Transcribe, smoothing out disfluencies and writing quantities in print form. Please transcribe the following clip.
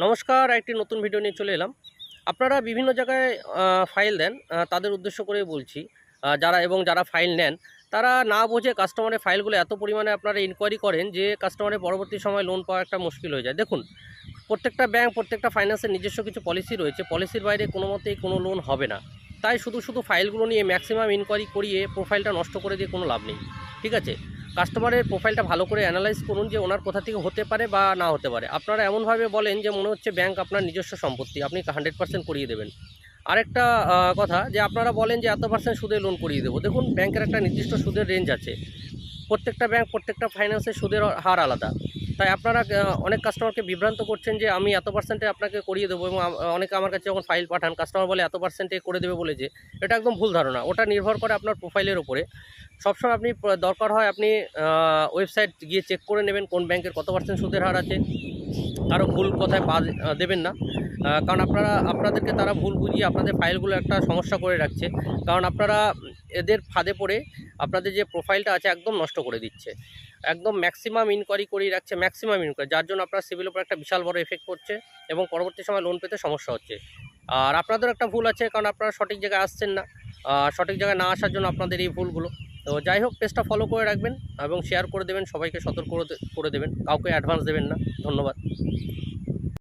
নমস্কার, একটি নতুন ভিডিও নিয়ে চলে এলাম। আপনারা বিভিন্ন জায়গায় ফাইল দেন, তাদের উদ্দেশ্য করে বলছি। যারা ফাইল নেন, তারা না বুঝে কাস্টমারের ফাইলগুলো এত পরিমাণে আপনারা ইনকোয়ারি করেন যে কাস্টমারের পরবর্তী সময় লোন পাওয়া একটা মুশকিল হয়ে যায়। দেখুন, প্রত্যেকটা ব্যাংক, প্রত্যেকটা ফাইন্যান্সের নিজস্ব কিছু পলিসি রয়েছে। পলিসির বাইরে কোনো মতেই কোনো লোন হবে না। তাই শুধু ফাইলগুলো নিয়ে ম্যাক্সিমাম ইনকোয়ারি করিয়ে প্রোফাইলটা নষ্ট করে দিয়ে কোনো লাভ নেই। ঠিক আছে? কাস্টমারের প্রোফাইলটা ভালো করে অ্যানালাইজ করুন যে ওনার কোথা থেকে হতে পারে বা না হতে পারে। আপনারা এমনভাবে বলেন যে মনে হচ্ছে ব্যাংক আপনার নিজস্ব সম্পত্তি, আপনি 100% করিয়ে দেবেন। আরেকটা কথা, যে আপনারা বলেন যে এত% সুদে লোন করিয়ে দেবো। দেখুন, ব্যাংকের একটা নির্দিষ্ট সুদের রেঞ্জ আছে। প্রত্যেকটা ব্যাংক, প্রত্যেকটা ফাইন্যান্সের সুদের হার আলাদা। তাই আপনারা অনেক কাস্টমারকে বিভ্রান্ত করছেন যে আমি এত% আপনাকে করিয়ে দেবো, এবং অনেকে আমার কাছে যখন ফাইল পাঠান, কাস্টমার বলে এত% করে দেবে বলে, যে এটা একদম ভুল ধারণা। ওটা নির্ভর করে আপনার প্রোফাইলের উপরে। সবসময় আপনি দরকার হয় আপনি ওয়েবসাইট গিয়ে চেক করে নেবেন কোন ব্যাংকের কত% সুদের হার আছে। কারো ভুল কথায় পা দেবেন না। কারণ আপনাদেরকে তারা ভুল বুঝিয়ে আপনাদের ফাইলগুলো একটা সমস্যা করে রাখছে। কারণ আপনারা এদের ফাঁদে পড়ে আপনাদের যে প্রোফাইলটা আছে একদম নষ্ট করে দিচ্ছে। একদম ম্যাক্সিমাম ইনকোয়ারি করেই রাখছে, ম্যাক্সিমাম ইনকোয়ারি, যার জন্য আপনার সিভিলের উপর একটা বিশাল বড় এফেক্ট পড়ছে এবং পরবর্তী সময় লোন পেতে সমস্যা হচ্ছে। আর আপনাদেরও একটা ভুল আছে, কারণ আপনারা সঠিক জায়গায় আসছেন না। সঠিক জায়গায় না আসার জন্য আপনাদের এই ভুলগুলো। তো যাই হোক, পেজটা ফলো করে রাখবেন এবং শেয়ার করে দেবেন, সবাইকে সতর্ক করে দেবেন, কাউকে অ্যাডভান্স দেবেন না। ধন্যবাদ।